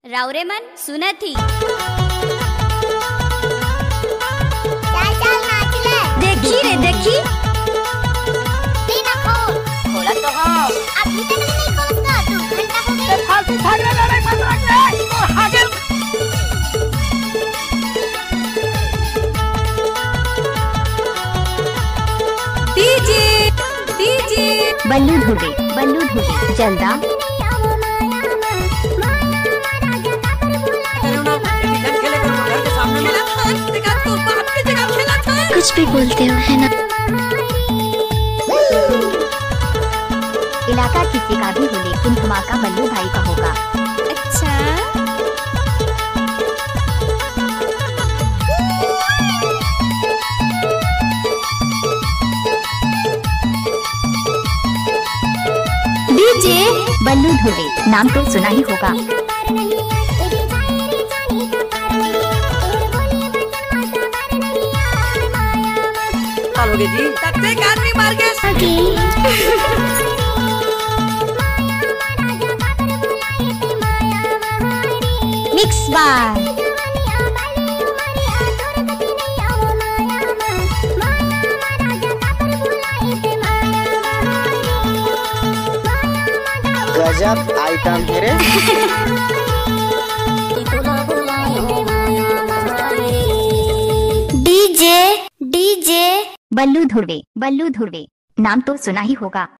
रावरे मन सुनत ही देखी रे देखी खोला तो हाँ अभी तक नहीं खोलता 2 घंटा हो गया फालतू भाग रहा है मत रख ले तो आगे डीजे बल्लू धुबे जल्दा कुछ भी बोलते हो है ना। इलाका किसी का भी हो लेकिन धमाका बल्लू भाई का होगा। अच्छा डीजे बल्लू धुबे नाम तो सुना ही होगा। चलोगे जी तत्ते आदमी मार के मिक्स बार गजब आइटम है रे। डीजे बल्लू धुड़वे नाम तो सुना ही होगा।